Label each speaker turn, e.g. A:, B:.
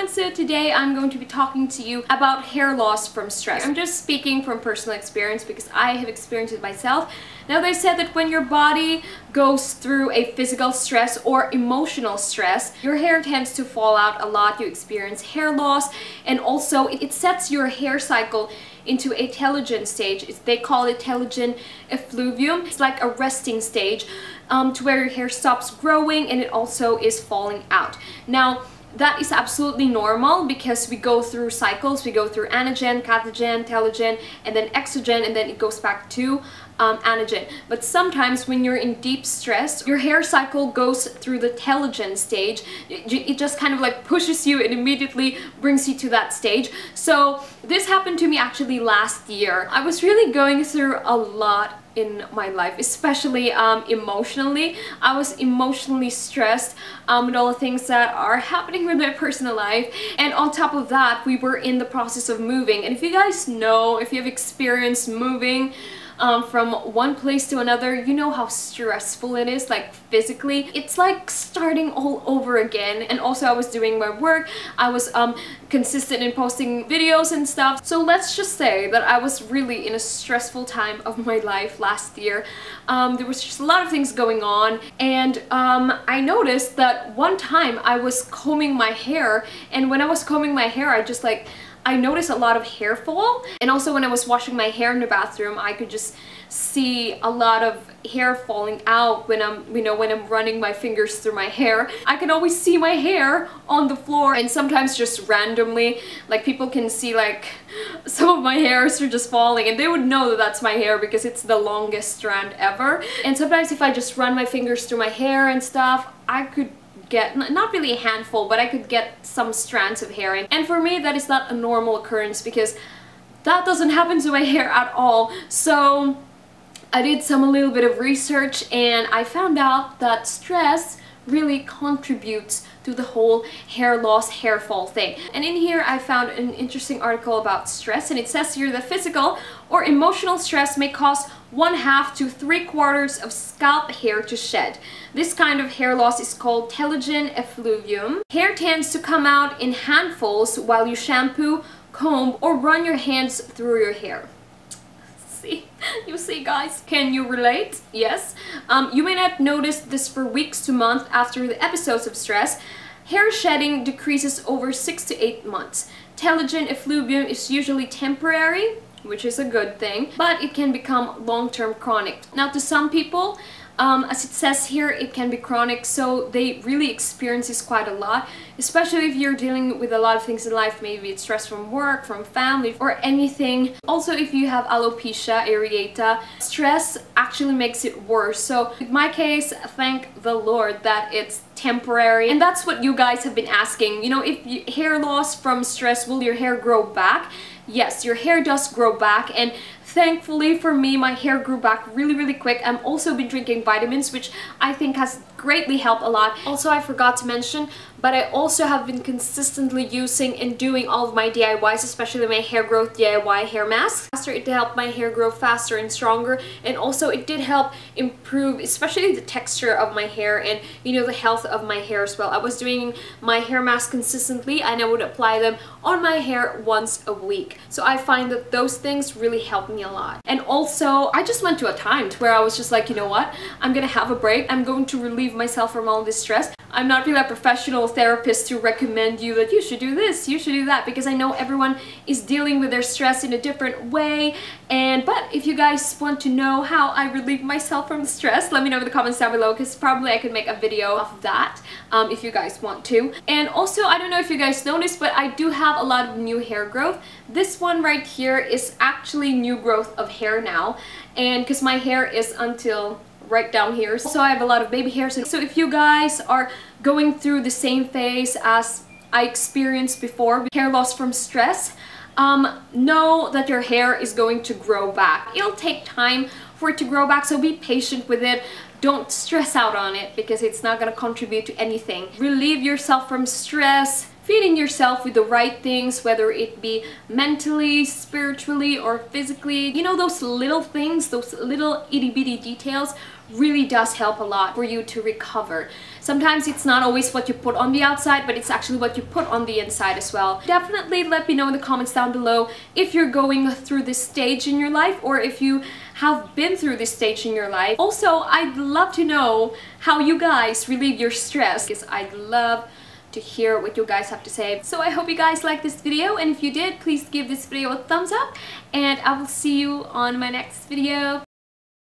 A: everyone, so today I'm going to be talking to you about hair loss from stress. I'm just speaking from personal experience because I have experienced it myself. Now, they said that when your body goes through a physical stress or emotional stress, your hair tends to fall out a lot, you experience hair loss, and also it sets your hair cycle into a telogen stage. They call it telogen effluvium. It's like a resting stage to where your hair stops growing and it also is falling out. Now, that is absolutely normal because we go through cycles. We go through anagen, catagen, telogen, and then exogen, and then it goes back to anagen. But sometimes when you're in deep stress, your hair cycle goes through the telogen stage. It just kind of like pushes you and immediately brings you to that stage. So this happened to me actually last year. I was really going through a lot in my life, especially emotionally. I was emotionally stressed with all the things that are happening with my personal life, and on top of that we were in the process of moving. And if you guys know, if you have experienced moving from one place to another, you know how stressful it is, like physically. It's like starting all over again. And also I was doing my work, I was consistent in posting videos and stuff. So let's just say that I was really in a stressful time of my life last year. There was just a lot of things going on, and I noticed that one time I was combing my hair, and when I was combing my hair I noticed a lot of hair fall. And also when I was washing my hair in the bathroom, I could just see a lot of hair falling out when I'm running my fingers through my hair. I can always see my hair on the floor, and sometimes just randomly, like people can see like some of my hairs are just falling, and they would know that that's my hair because it's the longest strand ever. And sometimes if I just run my fingers through my hair and stuff, I could get, not really a handful, but I could get some strands of hair in. And for me, that is not a normal occurrence because that doesn't happen to my hair at all. So I did a little bit of research, and I found out that stress really contributes to the whole hair loss, hair fall thing. And in here I found an interesting article about stress, and it says here that physical or emotional stress may cause 1/2 to 3/4 of scalp hair to shed. This kind of hair loss is called telogen effluvium. Hair tends to come out in handfuls while you shampoo, comb, or run your hands through your hair. You see guys, can you relate? Yes. You may not notice this for weeks to months after the episodes of stress. Hair shedding decreases over 6 to 8 months. Telogen effluvium is usually temporary, which is a good thing, but it can become long-term chronic. Now, to some people, as it says here, it can be chronic, so they really experience this quite a lot, especially if you're dealing with a lot of things in life. Maybe it's stress from work, from family, or anything. Also, if you have alopecia areata, stress actually makes it worse. So in my case, thank the Lord that it's temporary. And that's what you guys have been asking. You know, if hair loss from stress, will your hair grow back? Yes, your hair does grow back, and thankfully for me, my hair grew back really quick. I've also been drinking vitamins, which I think has greatly helped a lot. Also, I forgot to mention, but I also have been consistently using and doing all of my DIYs, especially my hair growth DIY hair mask. It helped my hair grow faster and stronger, and also it did help improve especially the texture of my hair and, you know, the health of my hair as well. I was doing my hair mask consistently, and I would apply them on my hair once a week. So I find that those things really help me a lot. And also, I just went to a time where I was just like, you know what, I'm gonna have a break. I'm going to relieve myself from all this stress. I'm not really a professional therapist to recommend you that you should do this, you should do that, because I know everyone is dealing with their stress in a different way. But if you guys want to know how I relieve myself from stress, let me know in the comments down below, because probably I could make a video of that if you guys want to. And also, I don't know if you guys noticed, but I do have a lot of new hair growth. This one right here is actually new growth of hair now, and because my hair is until right down here, so I have a lot of baby hairs. And so if you guys are going through the same phase as I experienced before, hair loss from stress, know that your hair is going to grow back. It'll take time for it to grow back, so be patient with it. Don't stress out on it because it's not going to contribute to anything. Relieve yourself from stress feeding yourself with the right things, whether it be mentally, spiritually, or physically. You know, those little things, those little itty-bitty details really does help a lot for you to recover. Sometimes it's not always what you put on the outside, but it's actually what you put on the inside as well. Definitely let me know in the comments down below if you're going through this stage in your life, or if you have been through this stage in your life. Also, I'd love to know how you guys relieve your stress, because I'd love to hear what you guys have to say. So I hope you guys liked this video, and if you did, please give this video a thumbs up, and I will see you on my next video.